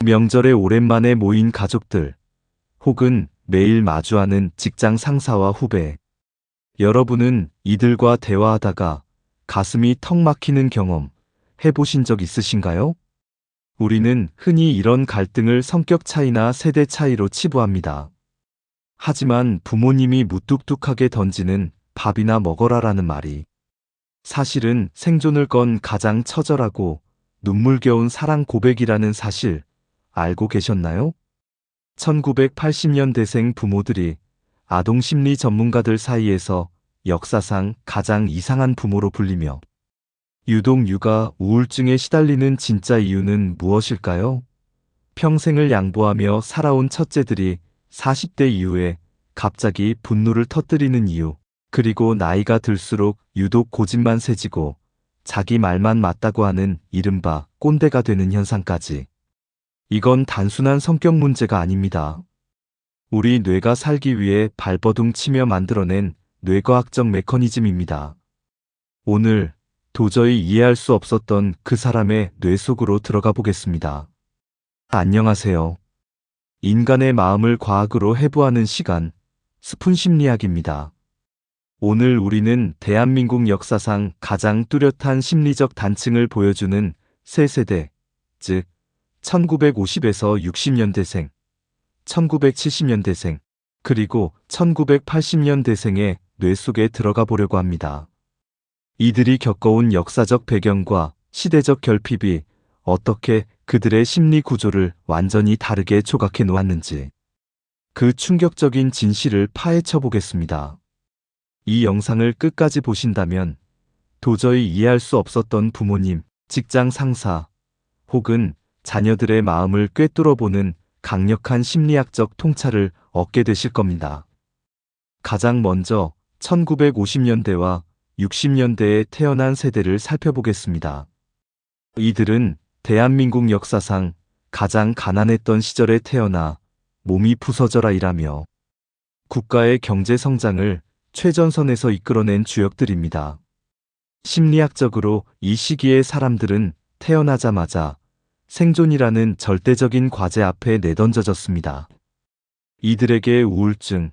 명절에 오랜만에 모인 가족들, 혹은 매일 마주하는 직장 상사와 후배. 여러분은 이들과 대화하다가 가슴이 턱 막히는 경험 해보신 적 있으신가요? 우리는 흔히 이런 갈등을 성격 차이나 세대 차이로 치부합니다. 하지만 부모님이 무뚝뚝하게 던지는 밥이나 먹어라라는 말이 사실은 생존을 건 가장 처절하고 눈물겨운 사랑 고백이라는 사실 알고 계셨나요? 1980년대생 부모들이 아동심리 전문가들 사이에서 역사상 가장 이상한 부모로 불리며 유독 육아 우울증에 시달리는 진짜 이유는 무엇일까요? 평생을 양보하며 살아온 첫째들이 40대 이후에 갑자기 분노를 터뜨리는 이유, 그리고 나이가 들수록 유독 고집만 세지고 자기 말만 맞다고 하는 이른바 꼰대가 되는 현상까지. 이건 단순한 성격 문제가 아닙니다. 우리 뇌가 살기 위해 발버둥 치며 만들어낸 뇌과학적 메커니즘입니다. 오늘 도저히 이해할 수 없었던 그 사람의 뇌 속으로 들어가 보겠습니다. 안녕하세요. 인간의 마음을 과학으로 해부하는 시간, 스푼 심리학입니다. 오늘 우리는 대한민국 역사상 가장 뚜렷한 심리적 단층을 보여주는 세 세대, 즉 1950에서 60년대생, 1970년대생, 그리고 1980년대생의 뇌 속에 들어가 보려고 합니다. 이들이 겪어온 역사적 배경과 시대적 결핍이 어떻게 그들의 심리 구조를 완전히 다르게 조각해 놓았는지, 그 충격적인 진실을 파헤쳐 보겠습니다. 이 영상을 끝까지 보신다면 도저히 이해할 수 없었던 부모님, 직장 상사, 혹은 자녀들의 마음을 꿰뚫어보는 강력한 심리학적 통찰을 얻게 되실 겁니다. 가장 먼저 1950년대와 60년대에 태어난 세대를 살펴보겠습니다. 이들은 대한민국 역사상 가장 가난했던 시절에 태어나 몸이 부서져라 일하며 국가의 경제 성장을 최전선에서 이끌어낸 주역들입니다. 심리학적으로 이 시기의 사람들은 태어나자마자 생존이라는 절대적인 과제 앞에 내던져졌습니다. 이들에게 우울증,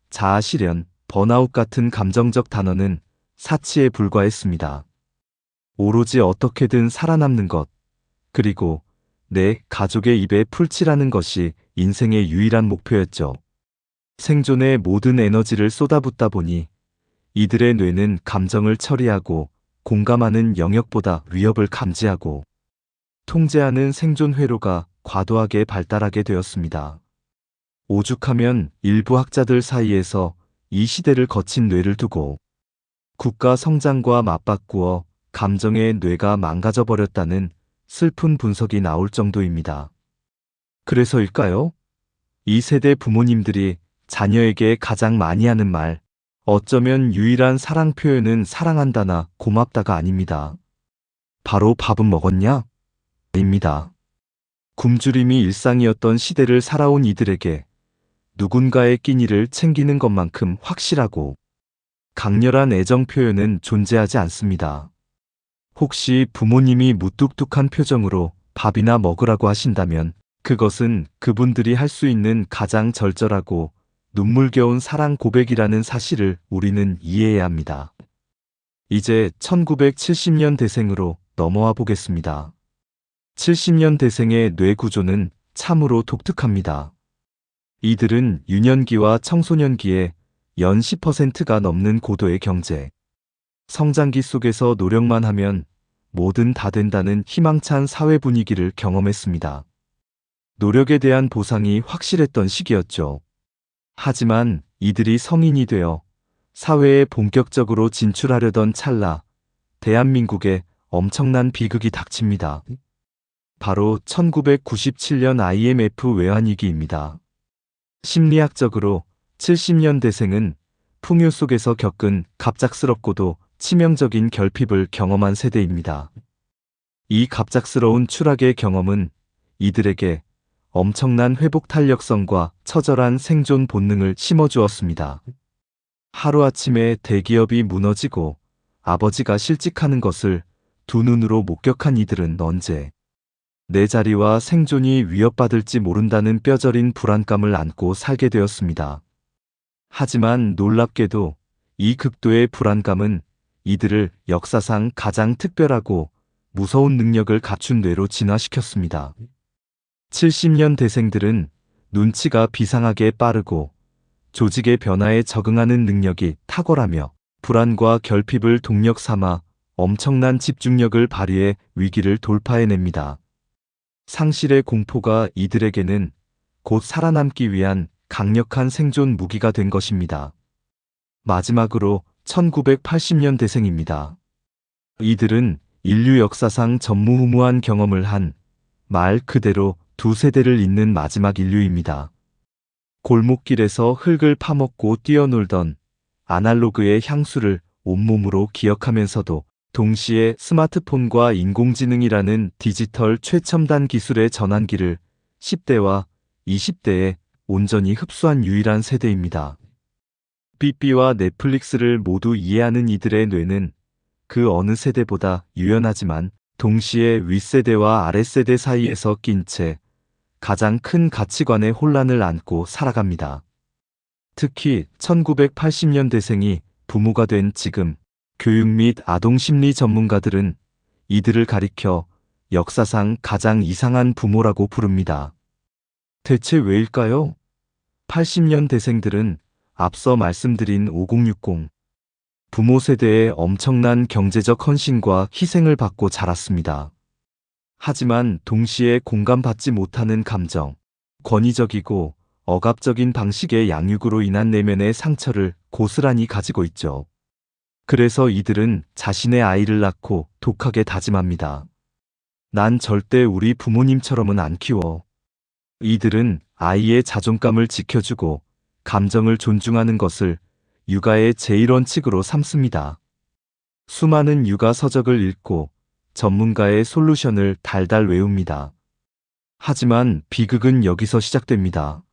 자아실현, 번아웃 같은 감정적 단어는 사치에 불과했습니다. 오로지 어떻게든 살아남는 것, 그리고 내 가족의 입에 풀칠하는 것이 인생의 유일한 목표였죠. 생존에 모든 에너지를 쏟아붓다 보니 이들의 뇌는 감정을 처리하고 공감하는 영역보다 위협을 감지하고 통제하는 생존 회로가 과도하게 발달하게 되었습니다. 오죽하면 일부 학자들 사이에서 이 시대를 거친 뇌를 두고 국가 성장과 맞바꾸어 감정의 뇌가 망가져 버렸다는 슬픈 분석이 나올 정도입니다. 그래서일까요? 이 세대 부모님들이 자녀에게 가장 많이 하는 말, 어쩌면 유일한 사랑 표현은 사랑한다나 고맙다가 아닙니다. 바로 밥은 먹었냐? 입니다. 굶주림이 일상이었던 시대를 살아온 이들에게 누군가의 끼니를 챙기는 것만큼 확실하고 강렬한 애정 표현은 존재하지 않습니다. 혹시 부모님이 무뚝뚝한 표정으로 밥이나 먹으라고 하신다면 그것은 그분들이 할 수 있는 가장 절절하고 눈물겨운 사랑 고백이라는 사실을 우리는 이해해야 합니다. 이제 1970년대생으로 넘어와 보겠습니다. 70년대생의 뇌 구조는 참으로 독특합니다. 이들은 유년기와 청소년기에 연 10%가 넘는 고도의 경제, 성장기 속에서 노력만 하면 뭐든 다 된다는 희망찬 사회 분위기를 경험했습니다. 노력에 대한 보상이 확실했던 시기였죠. 하지만 이들이 성인이 되어 사회에 본격적으로 진출하려던 찰나 대한민국에 엄청난 비극이 닥칩니다. 바로 1997년 IMF 외환위기입니다. 심리학적으로 70년대생은 풍요 속에서 겪은 갑작스럽고도 치명적인 결핍을 경험한 세대입니다. 이 갑작스러운 추락의 경험은 이들에게 엄청난 회복 탄력성과 처절한 생존 본능을 심어주었습니다. 하루아침에 대기업이 무너지고 아버지가 실직하는 것을 두 눈으로 목격한 이들은 언제 내 자리와 생존이 위협받을지 모른다는 뼈저린 불안감을 안고 살게 되었습니다. 하지만 놀랍게도 이 극도의 불안감은 이들을 역사상 가장 특별하고 무서운 능력을 갖춘 뇌로 진화시켰습니다. 70년 대생들은 눈치가 비상하게 빠르고 조직의 변화에 적응하는 능력이 탁월하며 불안과 결핍을 동력 삼아 엄청난 집중력을 발휘해 위기를 돌파해냅니다. 상실의 공포가 이들에게는 곧 살아남기 위한 강력한 생존 무기가 된 것입니다. 마지막으로 1980년 대생입니다. 이들은 인류 역사상 전무후무한 경험을 한 말 그대로 두 세대를 잇는 마지막 인류입니다. 골목길에서 흙을 파먹고 뛰어놀던 아날로그의 향수를 온몸으로 기억하면서도 동시에 스마트폰과 인공지능이라는 디지털 최첨단 기술의 전환기를 10대와 20대에 온전히 흡수한 유일한 세대입니다. 삐삐와 넷플릭스를 모두 이해하는 이들의 뇌는 그 어느 세대보다 유연하지만 동시에 윗세대와 아랫세대 사이에서 낀 채 가장 큰 가치관의 혼란을 안고 살아갑니다. 특히 1980년대생이 부모가 된 지금 교육 및 아동 심리 전문가들은 이들을 가리켜 역사상 가장 이상한 부모라고 부릅니다. 대체 왜일까요? 80년대생들은 앞서 말씀드린 5060 부모 세대의 엄청난 경제적 헌신과 희생을 받고 자랐습니다. 하지만 동시에 공감받지 못하는 감정, 권위적이고 억압적인 방식의 양육으로 인한 내면의 상처를 고스란히 가지고 있죠. 그래서 이들은 자신의 아이를 낳고 독하게 다짐합니다. 난 절대 우리 부모님처럼은 안 키워. 이들은 아이의 자존감을 지켜주고 감정을 존중하는 것을 육아의 제1원칙으로 삼습니다. 수많은 육아 서적을 읽고 전문가의 솔루션을 달달 외웁니다. 하지만 비극은 여기서 시작됩니다.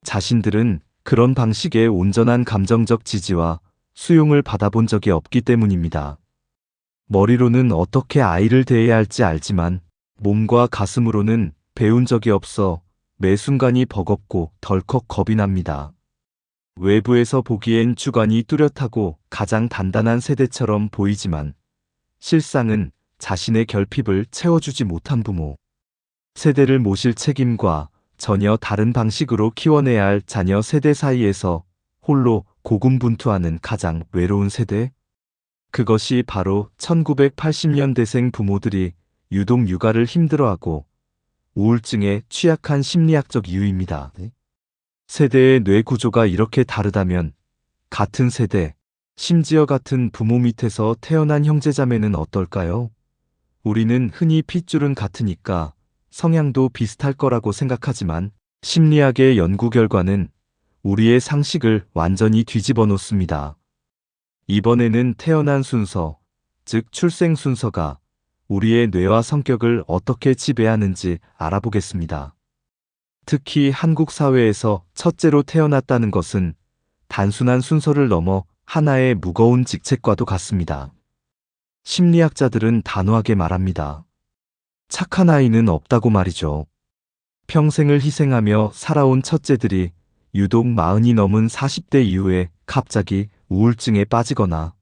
자신들은 그런 방식의 온전한 감정적 지지와 수용을 받아본 적이 없기 때문입니다. 머리로는 어떻게 아이를 대해야 할지 알지만 몸과 가슴으로는 배운 적이 없어 매 순간이 버겁고 덜컥 겁이 납니다. 외부에서 보기엔 주관이 뚜렷하고 가장 단단한 세대처럼 보이지만 실상은 자신의 결핍을 채워주지 못한 부모. 세대를 모실 책임과 전혀 다른 방식으로 키워내야 할 자녀 세대 사이에서 홀로 고군분투하는 가장 외로운 세대? 그것이 바로 1980년대생 부모들이 유독 육아를 힘들어하고 우울증에 취약한 심리학적 이유입니다. 세대의 뇌 구조가 이렇게 다르다면 같은 세대, 심지어 같은 부모 밑에서 태어난 형제자매는 어떨까요? 우리는 흔히 핏줄은 같으니까 성향도 비슷할 거라고 생각하지만 심리학의 연구 결과는 우리의 상식을 완전히 뒤집어 놓습니다. 이번에는 태어난 순서, 즉 출생 순서가 우리의 뇌와 성격을 어떻게 지배하는지 알아보겠습니다. 특히 한국 사회에서 첫째로 태어났다는 것은 단순한 순서를 넘어 하나의 무거운 직책과도 같습니다. 심리학자들은 단호하게 말합니다. 착한 아이는 없다고 말이죠. 평생을 희생하며 살아온 첫째들이 유독 40이 넘은 40대 이후에 갑자기 우울증에 빠지거나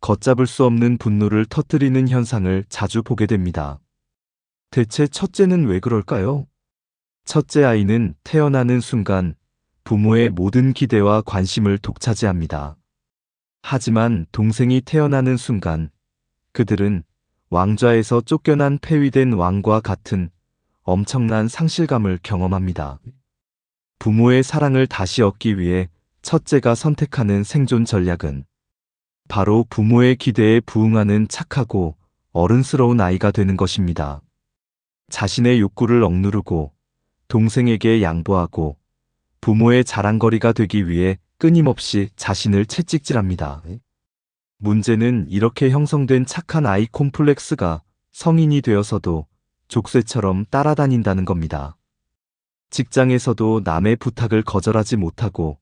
걷잡을 수 없는 분노를 터뜨리는 현상을 자주 보게 됩니다. 대체 첫째는 왜 그럴까요? 첫째 아이는 태어나는 순간 부모의 모든 기대와 관심을 독차지합니다. 하지만 동생이 태어나는 순간 그들은 왕좌에서 쫓겨난 폐위된 왕과 같은 엄청난 상실감을 경험합니다. 부모의 사랑을 다시 얻기 위해 첫째가 선택하는 생존 전략은 바로 부모의 기대에 부응하는 착하고 어른스러운 아이가 되는 것입니다. 자신의 욕구를 억누르고 동생에게 양보하고 부모의 자랑거리가 되기 위해 끊임없이 자신을 채찍질합니다. 문제는 이렇게 형성된 착한 아이 콤플렉스가 성인이 되어서도 족쇄처럼 따라다닌다는 겁니다. 직장에서도 남의 부탁을 거절하지 못하고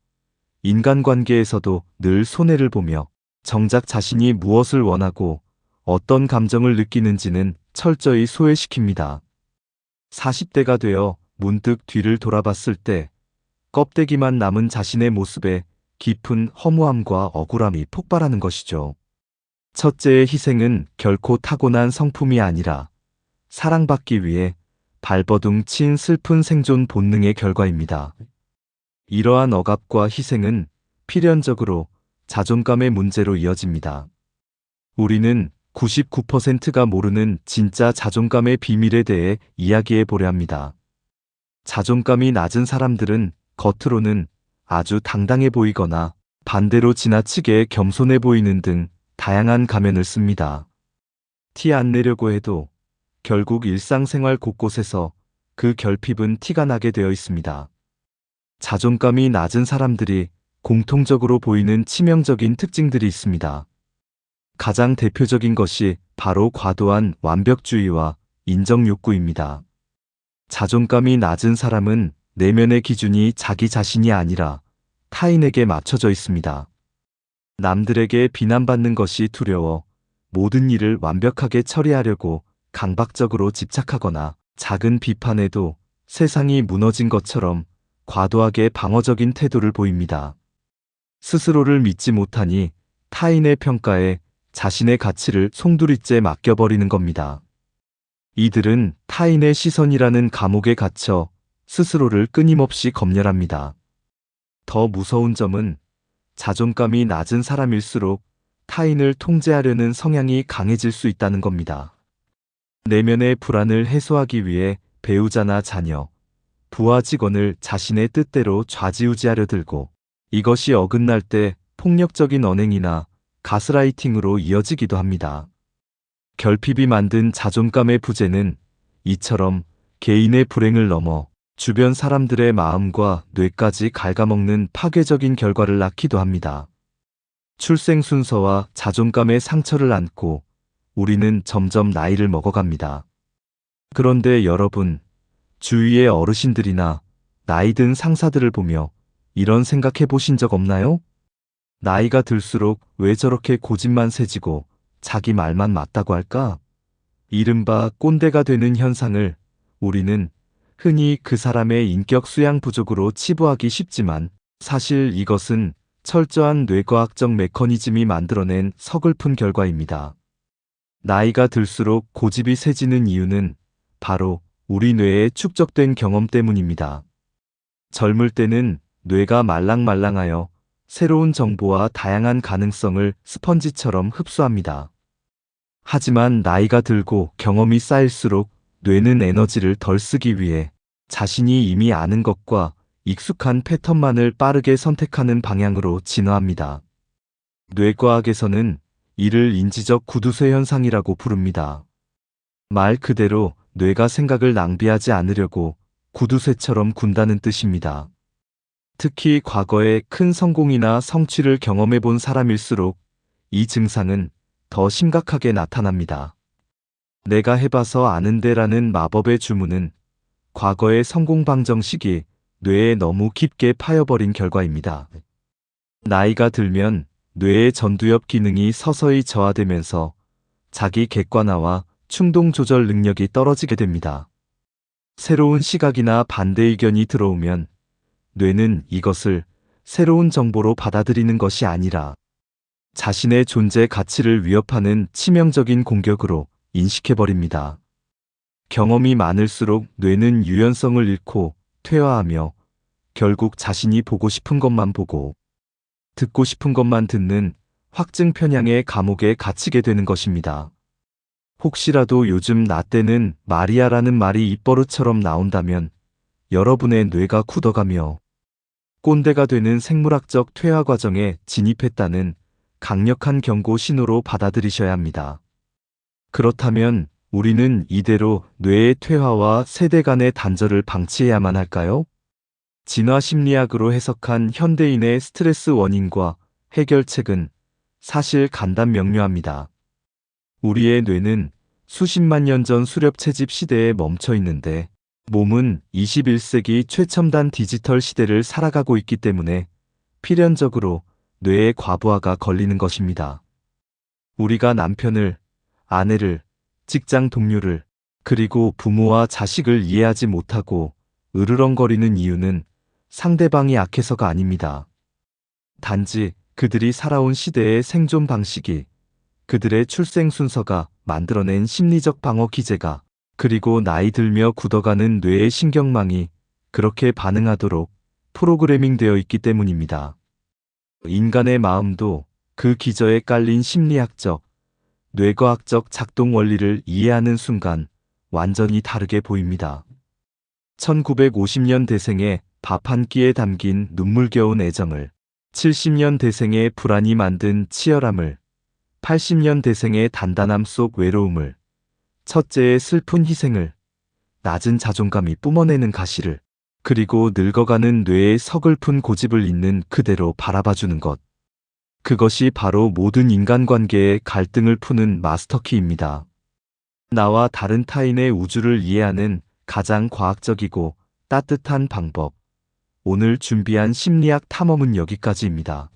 인간관계에서도 늘 손해를 보며 정작 자신이 무엇을 원하고 어떤 감정을 느끼는지는 철저히 소외시킵니다. 40대가 되어 문득 뒤를 돌아봤을 때 껍데기만 남은 자신의 모습에 깊은 허무함과 억울함이 폭발하는 것이죠. 첫째의 희생은 결코 타고난 성품이 아니라 사랑받기 위해 발버둥 친 슬픈 생존 본능의 결과입니다. 이러한 억압과 희생은 필연적으로 자존감의 문제로 이어집니다. 우리는 99%가 모르는 진짜 자존감의 비밀에 대해 이야기해 보려 합니다. 자존감이 낮은 사람들은 겉으로는 아주 당당해 보이거나 반대로 지나치게 겸손해 보이는 등 다양한 가면을 씁니다. 티 안 내려고 해도 결국 일상생활 곳곳에서 그 결핍은 티가 나게 되어 있습니다. 자존감이 낮은 사람들이 공통적으로 보이는 치명적인 특징들이 있습니다. 가장 대표적인 것이 바로 과도한 완벽주의와 인정욕구입니다. 자존감이 낮은 사람은 내면의 기준이 자기 자신이 아니라 타인에게 맞춰져 있습니다. 남들에게 비난받는 것이 두려워 모든 일을 완벽하게 처리하려고 강박적으로 집착하거나 작은 비판에도 세상이 무너진 것처럼 과도하게 방어적인 태도를 보입니다. 스스로를 믿지 못하니 타인의 평가에 자신의 가치를 송두리째 맡겨버리는 겁니다. 이들은 타인의 시선이라는 감옥에 갇혀 스스로를 끊임없이 검열합니다. 더 무서운 점은 자존감이 낮은 사람일수록 타인을 통제하려는 성향이 강해질 수 있다는 겁니다. 내면의 불안을 해소하기 위해 배우자나 자녀, 부하 직원을 자신의 뜻대로 좌지우지하려 들고 이것이 어긋날 때 폭력적인 언행이나 가스라이팅으로 이어지기도 합니다. 결핍이 만든 자존감의 부재는 이처럼 개인의 불행을 넘어 주변 사람들의 마음과 뇌까지 갉아먹는 파괴적인 결과를 낳기도 합니다. 출생 순서와 자존감의 상처를 안고 우리는 점점 나이를 먹어갑니다. 그런데 여러분, 주위의 어르신들이나 나이 든 상사들을 보며 이런 생각해 보신 적 없나요? 나이가 들수록 왜 저렇게 고집만 세지고 자기 말만 맞다고 할까? 이른바 꼰대가 되는 현상을 우리는 흔히 그 사람의 인격 수양 부족으로 치부하기 쉽지만 사실 이것은 철저한 뇌과학적 메커니즘이 만들어낸 서글픈 결과입니다. 나이가 들수록 고집이 세지는 이유는 바로 우리 뇌에 축적된 경험 때문입니다. 젊을 때는 뇌가 말랑말랑하여 새로운 정보와 다양한 가능성을 스펀지처럼 흡수합니다. 하지만 나이가 들고 경험이 쌓일수록 뇌는 에너지를 덜 쓰기 위해 자신이 이미 아는 것과 익숙한 패턴만을 빠르게 선택하는 방향으로 진화합니다. 뇌과학에서는 이를 인지적 구두쇠 현상이라고 부릅니다. 말 그대로 뇌가 생각을 낭비하지 않으려고 구두쇠처럼 군다는 뜻입니다. 특히 과거에 큰 성공이나 성취를 경험해 본 사람일수록 이 증상은 더 심각하게 나타납니다. 내가 해봐서 아는데라는 마법의 주문은 과거의 성공 방정식이 뇌에 너무 깊게 파여버린 결과입니다. 나이가 들면 뇌의 전두엽 기능이 서서히 저하되면서 자기 객관화와 충동 조절 능력이 떨어지게 됩니다. 새로운 시각이나 반대 의견이 들어오면 뇌는 이것을 새로운 정보로 받아들이는 것이 아니라 자신의 존재 가치를 위협하는 치명적인 공격으로 인식해버립니다. 경험이 많을수록 뇌는 유연성을 잃고 퇴화하며 결국 자신이 보고 싶은 것만 보고 듣고 싶은 것만 듣는 확증 편향의 감옥에 갇히게 되는 것입니다. 혹시라도 요즘 나 때는 말이야라는 말이 입버릇처럼 나온다면 여러분의 뇌가 굳어가며 꼰대가 되는 생물학적 퇴화 과정에 진입했다는 강력한 경고 신호로 받아들이셔야 합니다. 그렇다면 우리는 이대로 뇌의 퇴화와 세대 간의 단절을 방치해야만 할까요? 진화 심리학으로 해석한 현대인의 스트레스 원인과 해결책은 사실 간단명료합니다. 우리의 뇌는 수십만 년 전 수렵 채집 시대에 멈춰 있는데 몸은 21세기 최첨단 디지털 시대를 살아가고 있기 때문에 필연적으로 뇌의 과부하가 걸리는 것입니다. 우리가 남편을, 아내를, 직장 동료를, 그리고 부모와 자식을 이해하지 못하고 으르렁거리는 이유는 상대방이 악해서가 아닙니다. 단지 그들이 살아온 시대의 생존 방식이, 그들의 출생 순서가 만들어낸 심리적 방어 기제가, 그리고 나이 들며 굳어가는 뇌의 신경망이 그렇게 반응하도록 프로그래밍 되어 있기 때문입니다. 인간의 마음도 그 기저에 깔린 심리학적, 뇌과학적 작동 원리를 이해하는 순간 완전히 다르게 보입니다. 1950년 대생의 밥 한 끼에 담긴 눈물겨운 애정을, 70년 대생의 불안이 만든 치열함을, 80년 대생의 단단함 속 외로움을, 첫째의 슬픈 희생을, 낮은 자존감이 뿜어내는 가시를, 그리고 늙어가는 뇌의 서글픈 고집을 있는 그대로 바라봐주는 것. 그것이 바로 모든 인간관계의 갈등을 푸는 마스터키입니다. 나와 다른 타인의 우주를 이해하는 가장 과학적이고 따뜻한 방법. 오늘 준비한 심리학 탐험은 여기까지입니다.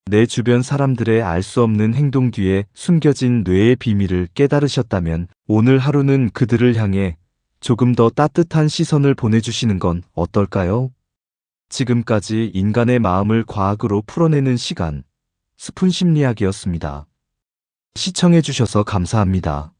내 주변 사람들의 알 수 없는 행동 뒤에 숨겨진 뇌의 비밀을 깨달으셨다면 오늘 하루는 그들을 향해 조금 더 따뜻한 시선을 보내주시는 건 어떨까요? 지금까지 인간의 마음을 과학으로 풀어내는 시간, 스푼 심리학이었습니다. 시청해주셔서 감사합니다.